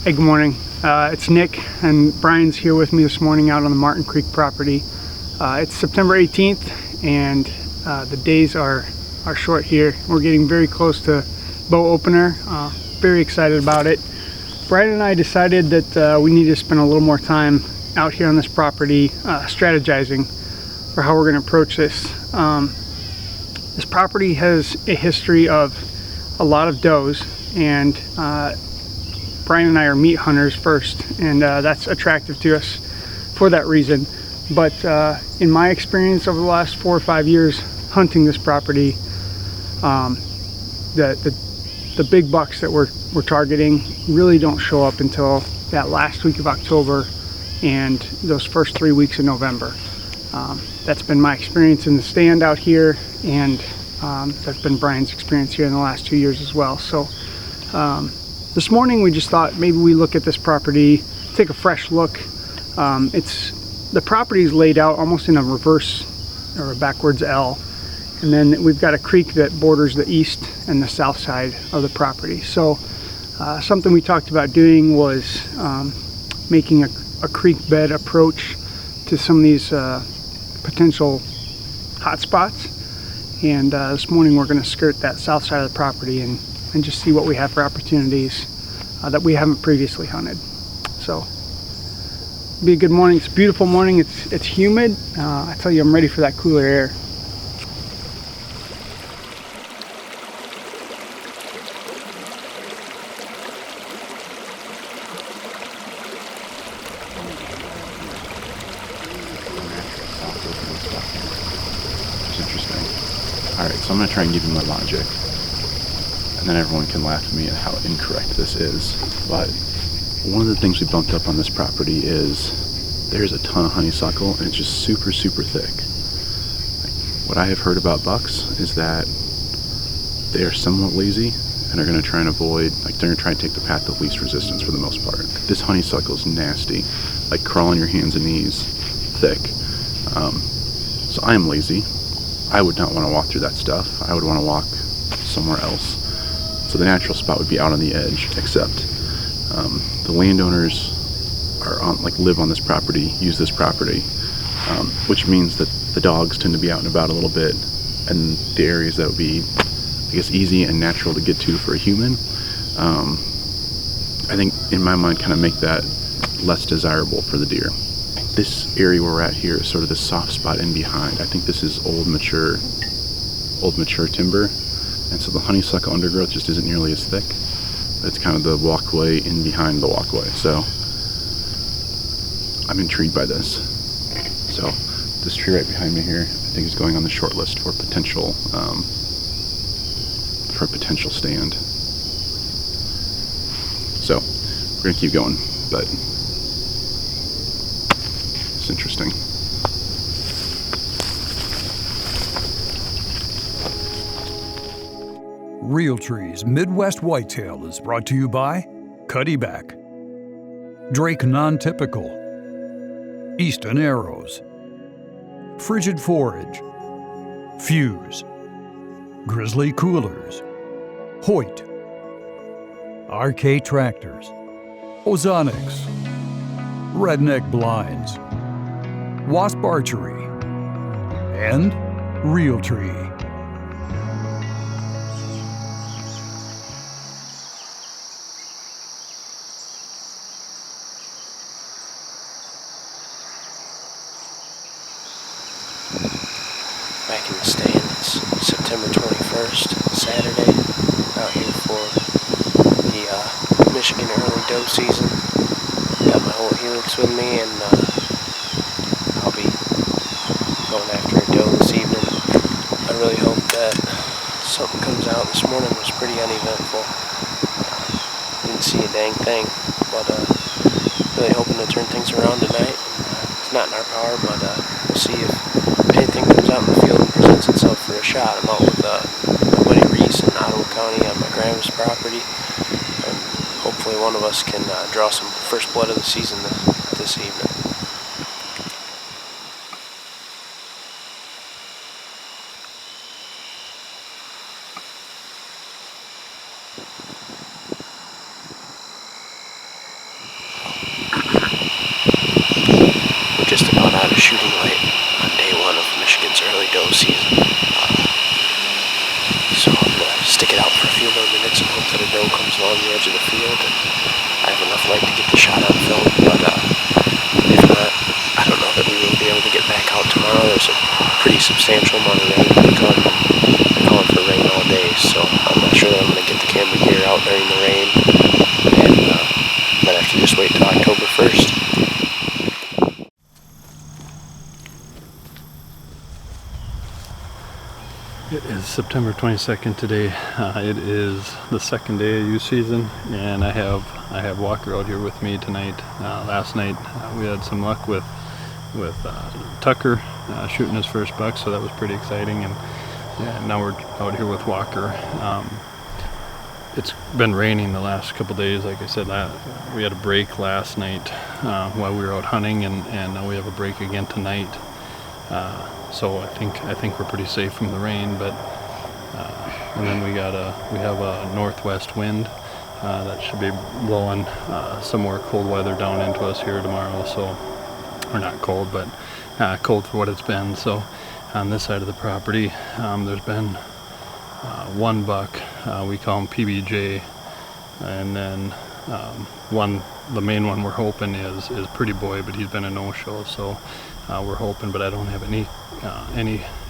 Hey, good morning. It's Nick, and Brian's here with me this morning out on the Martin Creek property. It's September 18th, and the days are short here. We're getting very close to bow opener. Very excited about it. Brian and I decided that we need to spend a little more time out here on this property strategizing for how we're going to approach this. This property has a history of a lot of does, and Brian and I are meat hunters first, and that's attractive to us for that reason. But in my experience over the last 4 or 5 years hunting this property, the big bucks that we're targeting really don't show up until that last week of October and those first 3 weeks of November. That's been my experience in the stand out here, and that's been Brian's experience here in the last 2 years as well. So this morning we just thought maybe we look at this property, take a fresh look. The property is laid out almost in a reverse or a backwards L, and then we've got a creek that borders the east and the south side of the property. So something we talked about doing was making a creek bed approach to some of these potential hot spots, and this morning we're going to skirt that south side of the property and just see what we have for opportunities that we haven't previously hunted. So be a good morning. It's a beautiful morning. It's humid. I tell you, I'm ready for that cooler air. It's interesting. Alright, so I'm going to try and give you my logic, and then everyone can laugh at me at how incorrect this is. But one of the things we bumped up on this property is there's a ton of honeysuckle, and it's just super, super thick. Like, what I have heard about bucks is that they are somewhat lazy and are going to try and avoid, like, they're going to try and take the path of least resistance for the most part. This honeysuckle is nasty, like crawl on your hands and knees, thick. So I am lazy. I would not want to walk through that stuff. I would want to walk somewhere else. So the natural spot would be out on the edge, except the landowners are on, like, live on this property, use this property, which means that the dogs tend to be out and about a little bit, and the areas that would be, I guess, easy and natural to get to for a human, I think in my mind kind of make that less desirable for the deer. This area where we're at here is sort of the soft spot in behind. I think this is old mature timber, and so the honeysuckle undergrowth just isn't nearly as thick. But it's kind of the walkway in behind the walkway. So I'm intrigued by this. So this tree right behind me here, I think, is going on the short list for potential stand. So we're gonna keep going, but it's interesting. Realtree's Midwest Whitetail is brought to you by Cuddyback, Drake Non-Typical, Easton Arrows, Frigid Forage, Fuse, Grizzly Coolers, Hoyt, RK Tractors, Ozonics, Redneck Blinds, Wasp Archery, and Realtree. Back in the stand, it's September 21st, Saturday, out here for the Michigan early doe season. Got my whole helix with me, and I'll be going after a doe this evening. I really hope that something comes out. This morning was pretty uneventful. Didn't see a dang thing, but really hoping to turn things around tonight. It's not in our power, but we'll see if anything comes out in the field and presents itself for a shot. I'm out with my buddy Reese in Ottawa County on my grandma's property, and hopefully one of us can draw some first blood of the season this evening. shooting light on day one of Michigan's early doe season. So I'm going to stick it out for a few more minutes and hope that a doe comes along the edge of the field and I have enough light to get the shot on film. But if not, I don't know that we will be able to get back out tomorrow. There's a pretty substantial amount of rain to come. They're calling for rain all day, so I'm not sure that I'm going to get the camera gear out during the rain. And might have to just wait till October 1st. It is September 22nd today. It is the second day of youth season, and I have Walker out here with me tonight. Last night we had some luck with Tucker shooting his first buck, so that was pretty exciting. And now we're out here with Walker. It's been raining the last couple days. Like I said, we had a break last night while we were out hunting, and now we have a break again tonight. So I think we're pretty safe from the rain, but and then we have a northwest wind that should be blowing some more cold weather down into us here tomorrow. So, or not cold, but cold for what it's been. So on this side of the property, there's been one buck. We call him PBJ, and then the main one we're hoping is Pretty Boy, but he's been a no-show. So we're hoping, but I don't have any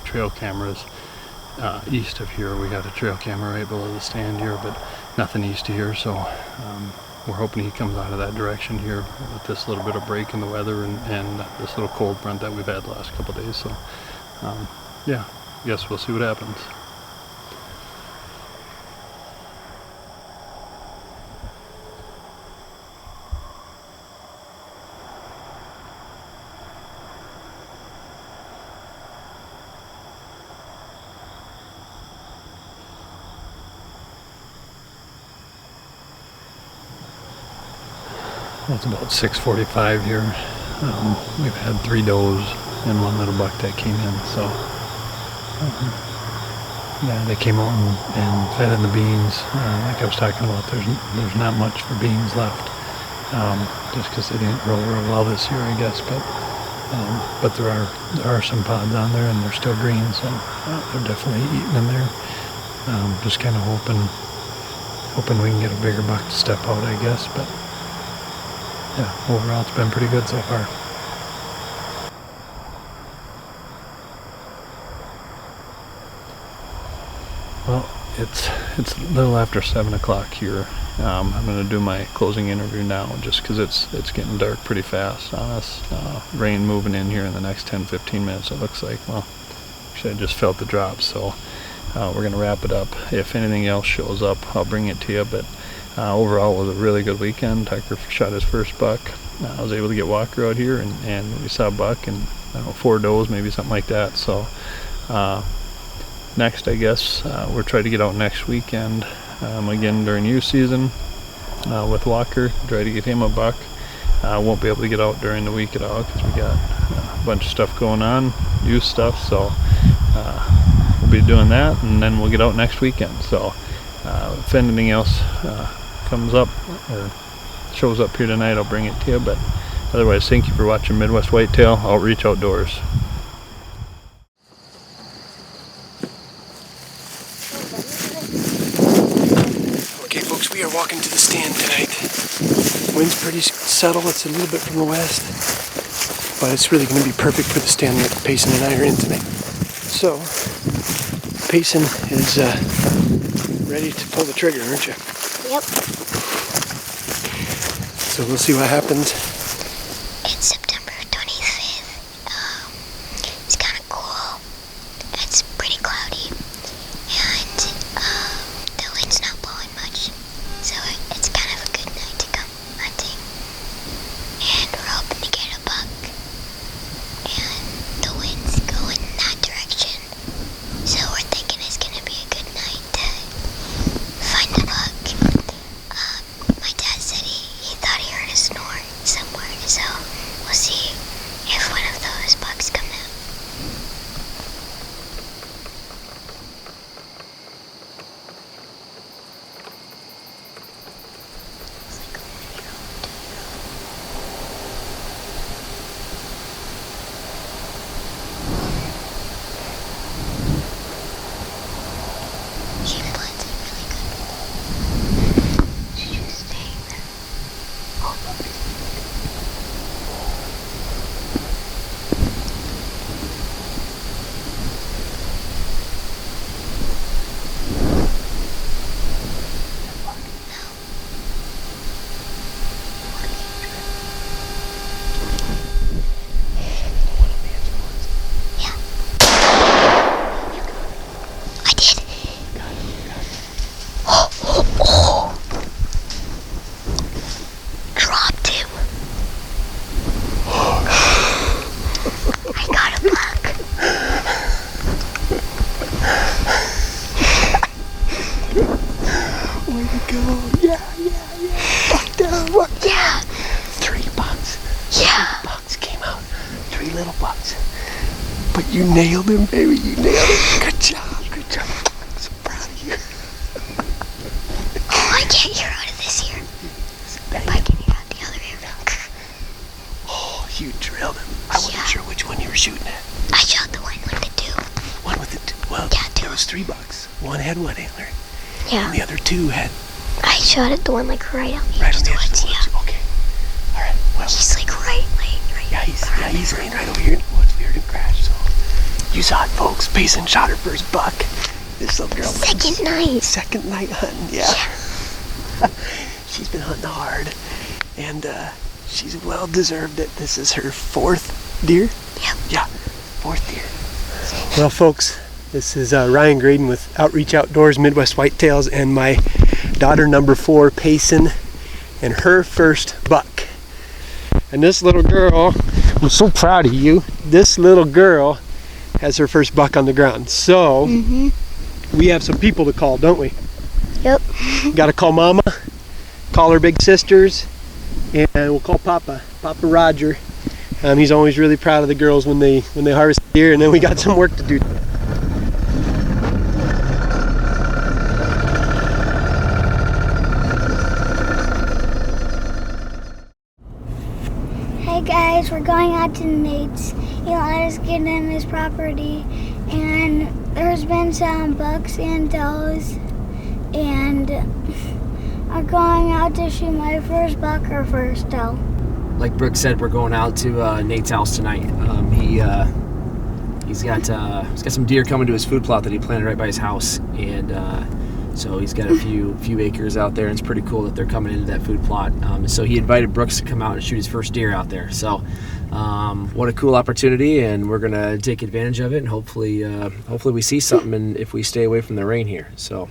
trail cameras east of here. We got a trail camera right below the stand here, but nothing east of here. So we're hoping he comes out of that direction here with this little bit of break in the weather and this little cold front that we've had the last couple of days. So yeah, I guess we'll see what happens. Well, it's about 6:45 here. We've had 3 does and 1 little buck that came in. So yeah, they came out and fed in the beans. Like I was talking about, there's not much for beans left, just because they didn't grow real well this year, I guess. But there are some pods on there, and they're still green, so they're definitely eating in there. Just kind of hoping we can get a bigger buck to step out, I guess. But yeah, overall it's been pretty good so far. Well, it's a little after 7 o'clock here. I'm going to do my closing interview now, just because it's getting dark pretty fast on us. Rain moving in here in the next 10-15 minutes, it looks like. Well, actually I just felt the drop, so we're going to wrap it up. If anything else shows up, I'll bring it to you. But overall, it was a really good weekend. Tucker shot his first buck. I was able to get Walker out here, and we saw a buck and 4 does, maybe something like that. So next, I guess, we'll try to get out next weekend, again during youth season with Walker, try to get him a buck. Won't be able to get out during the week at all because we got a bunch of stuff going on, youth stuff. So we'll be doing that, and then we'll get out next weekend. So if anything else comes up or shows up here tonight, I'll bring it to you. But otherwise, thank you for watching Midwest Whitetail Outreach Outdoors. Okay, folks, we are walking to the stand tonight. Wind's pretty subtle. It's a little bit from the west, but it's really going to be perfect for the stand that Payson and I are in tonight. So, Payson is ready to pull the trigger, aren't you? Yep. So we'll see what happens. It's September 25th. It's kind of cool. It's pretty cloudy, and the wind's not blowing much, so it's kind of a good night to come hunting. And we're hoping to get a buck, and the wind's going in that direction, so we're thinking it's going to be a good night to find a buck. My dad said he thought he heard a snore somewhere. way to go. Yeah. Buck down, buck down. Yeah. 3 bucks. Yeah. 3 bucks came out. 3 little bucks. But you nailed him, baby. You nailed him. Good job. I'm so proud of you. Oh, I can't hear out of this ear. But I can hear out the other ear. Oh, you drilled him. I wasn't sure which one you were shooting at. I shot the one with the 2. One with the well, Yeah, 2. there was 3 bucks. One had one antler, Yeah. and the other 2 had I shot at the one like right on the right edge on of the the edge of woods. the woods. Yeah. Okay. All right. Well, He's like right. yeah, he's laying right over here in the woods. We heard him crash. So you saw it, folks. Payson shot her first buck. This little girl. Second night. Second night hunting. Yeah. She's been hunting hard, and she's well deserved it. This is her 4th deer. Yep. Yeah, 4th deer. Well, folks, this is Ryan Graden with Outreach Outdoors Midwest Whitetails, and my daughter number 4, Payson, and her first buck. And this little girl, I'm so proud of you. This little girl has her first buck on the ground. So we have some people to call, don't we? Yep. Got to call Mama, call her big sisters, and we'll call Papa Roger. He's always really proud of the girls when they harvest deer, and then we got some work to do. Hey guys, we're going out to Nate's. He let us get in his property, and there's been some bucks and does, and I'm going out to shoot my first buck or first doe. Like Brooks said, we're going out to Nate's house tonight. He's got some deer coming to his food plot that he planted right by his house, and so he's got a few acres out there, and it's pretty cool that they're coming into that food plot. So he invited Brooks to come out and shoot his first deer out there. So what a cool opportunity, and we're gonna take advantage of it, and hopefully we see something, and if we stay away from the rain here. So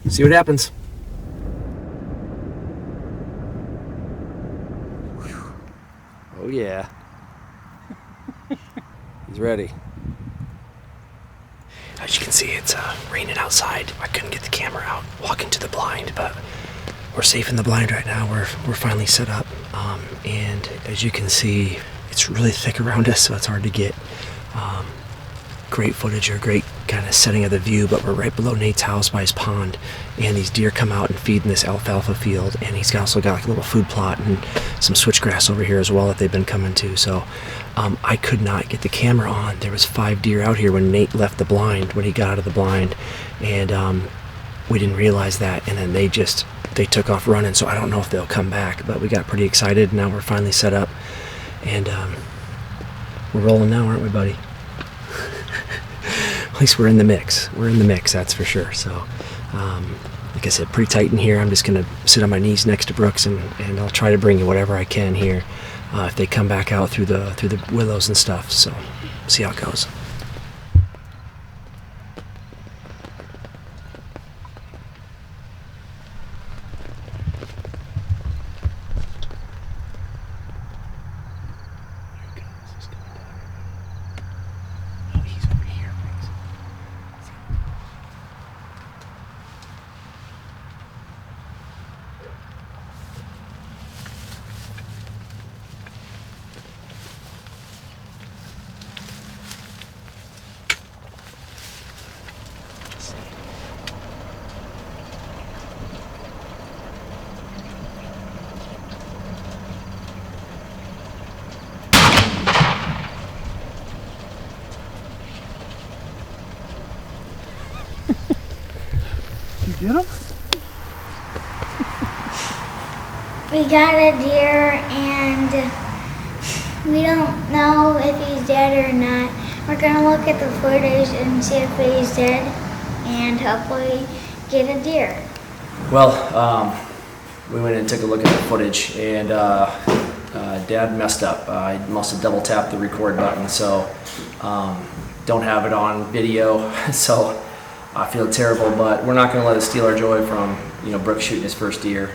see what happens. Oh yeah. He's ready. As you can see, it's raining outside. I couldn't get the camera out, walking to the blind, but we're safe in the blind right now. We're finally set up, and as you can see, it's really thick around us, so it's hard to get great footage or great kind of setting of the view. But we're right below Nate's house by his pond, and these deer come out and feed in this alfalfa field, and he's also got like a little food plot and some switchgrass over here as well that they've been coming to. So I could not get the camera on. There was 5 deer out here when Nate left the blind, when he got out of the blind, and we didn't realize that, and then they took off running. So I don't know if they'll come back, but we got pretty excited. Now we're finally set up, and we're rolling now, aren't we, buddy? At least we're in the mix. We're in the mix, that's for sure. So like I said, pretty tight in here. I'm just gonna sit on my knees next to Brooks, and I'll try to bring you whatever I can here if they come back out through the willows and stuff. So see how it goes. Get him? We got a deer, and we don't know if he's dead or not. We're gonna look at the footage and see if he's dead, and hopefully get a deer. Well, we went and took a look at the footage, and Dad messed up. I must have double tapped the record button, so don't have it on video. So I feel terrible, but we're not going to let it steal our joy from Brooks shooting his first deer.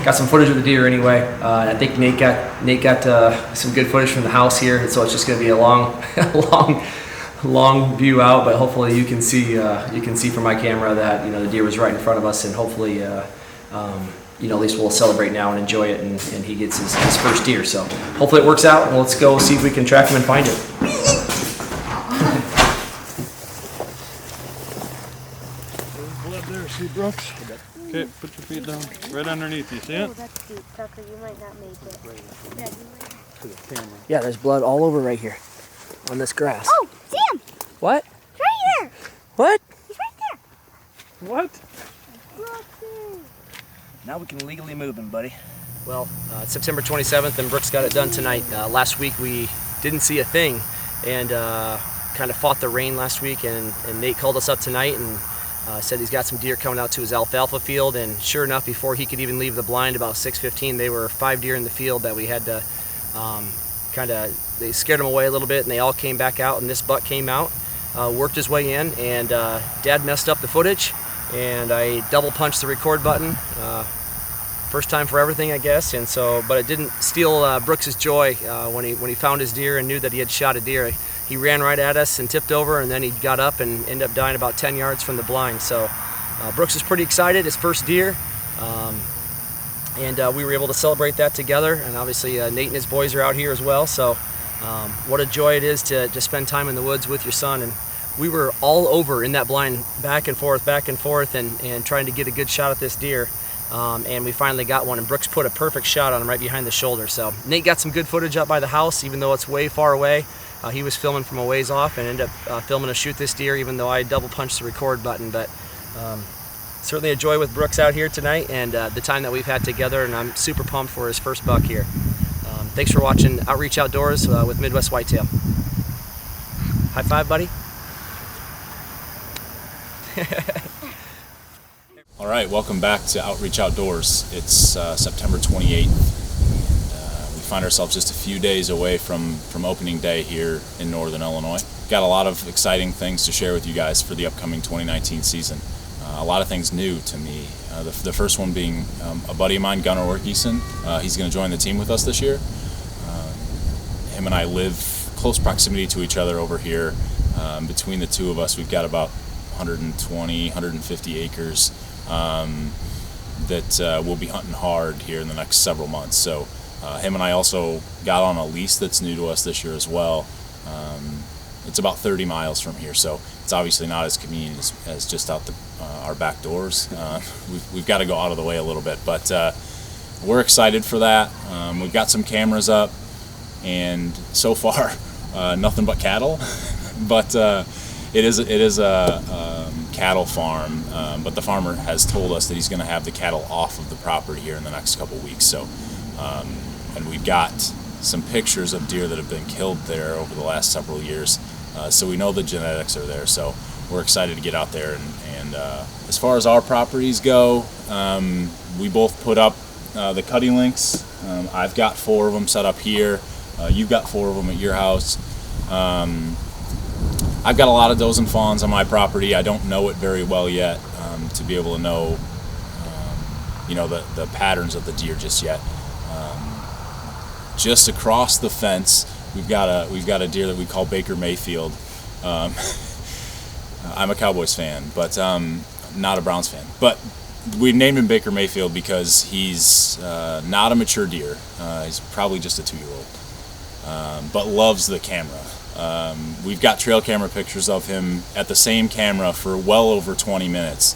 Got some footage of the deer anyway. I think Nate got some good footage from the house here, and so it's just going to be a long long view out, but hopefully you can see from my camera that the deer was right in front of us, and hopefully at least we'll celebrate now and enjoy it, and he gets his first deer. So hopefully it works out, and let's go see if we can track him and find him. Blood there, see Brooks? Okay, put your feet down, right underneath you, see it? Oh, that's deep, Tucker. You might not make it. Yeah, To the camera. Yeah, there's blood all over right here on this grass. Oh, damn! What? Right there! What? He's right there! What? Now we can legally move him, buddy. Well, it's September 27th, and Brooks got it done tonight. Last week we didn't see a thing, and kind of fought the rain last week, and Nate called us up tonight and said he's got some deer coming out to his alfalfa field, and sure enough, before he could even leave the blind, about 6:15, they were 5 deer in the field that we had to they scared him away a little bit, and they all came back out, and this buck came out, worked his way in, and Dad messed up the footage, and I double punched the record button. First time for everything, I guess, and so, but it didn't steal Brooks's joy when he found his deer and knew that he had shot a deer. He ran right at us and tipped over, and then he got up and ended up dying about 10 yards from the blind. So Brooks is pretty excited, his first deer, and we were able to celebrate that together. And obviously Nate and his boys are out here as well. So what a joy it is to spend time in the woods with your son. And we were all over in that blind, back and forth, and trying to get a good shot at this deer. And we finally got one, and Brooks put a perfect shot on him right behind the shoulder. So Nate got some good footage up by the house, even though it's way far away. He was filming from a ways off and ended up filming to shoot this deer, even though I double punched the record button. But certainly a joy with Brooks out here tonight, and the time that we've had together, and I'm super pumped for his first buck here. Thanks for watching Outreach Outdoors with Midwest Whitetail. High five, buddy. All right, welcome back to Outreach Outdoors. It's September 28th. We find ourselves just a few days away from opening day here in Northern Illinois. Got a lot of exciting things to share with you guys for the upcoming 2019 season. A lot of things new to me. The first one being a buddy of mine, Gunnar Orkison. He's going to join the team with us this year. Him and I live close proximity to each other over here. Between the two of us, we've got about 120, 150 acres that we'll be hunting hard here in the next several months. So him and I also got on a lease that's new to us this year as well. It's about 30 miles from here, so it's obviously not as convenient as just out our back doors. We've got to go out of the way a little bit, but we're excited for that. We've got some cameras up, and so far nothing but cattle. But it is a cattle farm, but the farmer has told us that he's going to have the cattle off of the property here in the next couple weeks. So, and we've got some pictures of deer that have been killed there over the last several years. So we know the genetics are there. So we're excited to get out there. And as far as our properties go, we both put up the cutting links. I've got 4 of them set up here. You've got 4 of them at your house. I've got a lot of does and fawns on my property. I don't know it very well yet to be able to know, the patterns of the deer just yet. Just across the fence, we've got a deer that we call Baker Mayfield. I'm a Cowboys fan, but not a Browns fan. But we named him Baker Mayfield because he's not a mature deer. He's probably just a 2-year-old, but loves the camera. We've got trail camera pictures of him at the same camera for well over 20 minutes,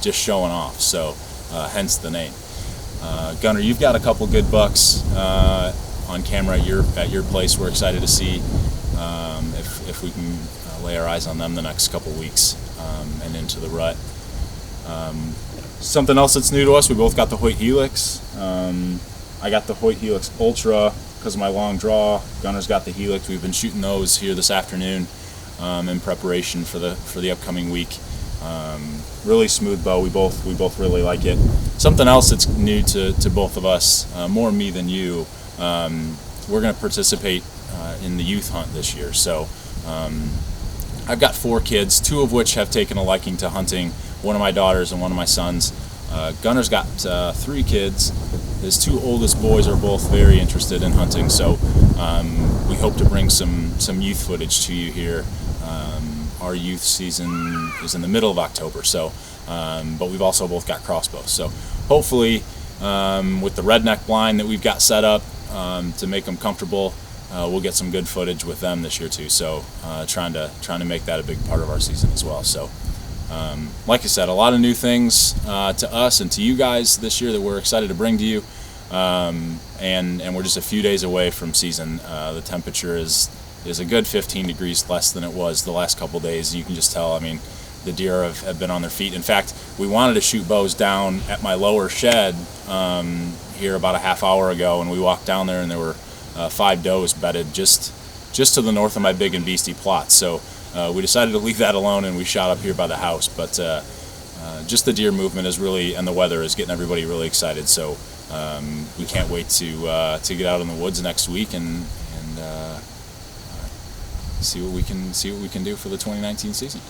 just showing off. So hence the name. Gunnar, you've got a couple good bucks on camera at your place. We're excited to see if we can lay our eyes on them the next couple weeks and into the rut. Something else that's new to us, we both got the Hoyt Helix. I got the Hoyt Helix Ultra because of my long draw. Gunnar's got the Helix. We've been shooting those here this afternoon in preparation for the upcoming week. Really smooth bow. We both really like it. Something else that's new to both of us, more me than you. We're going to participate in the youth hunt this year. So I've got 4 kids, 2 of which have taken a liking to hunting. One of my daughters and one of my sons. Gunnar's got 3 kids. his two oldest boys are both very interested in hunting, so we hope to bring some youth footage to you here. Our youth season is in the middle of October, so but we've also both got crossbows. So hopefully, with the redneck blind that we've got set up to make them comfortable, we'll get some good footage with them this year too. So trying to make that a big part of our season as well. So like I said, a lot of new things to us and to you guys this year that we're excited to bring to you. And we're just a few days away from season. The temperature is a good 15 degrees less than it was the last couple days. You can just tell, I mean, the deer have been on their feet. In fact, we wanted to shoot bows down at my lower shed here about a half hour ago, and we walked down there and there were 5 does bedded just to the north of my big and beastie plot. So we decided to leave that alone and we shot up here by the house. But just the deer movement is really, and the weather is getting everybody really excited. So we can't wait to get out in the woods next week and see what we can do for the 2019 season.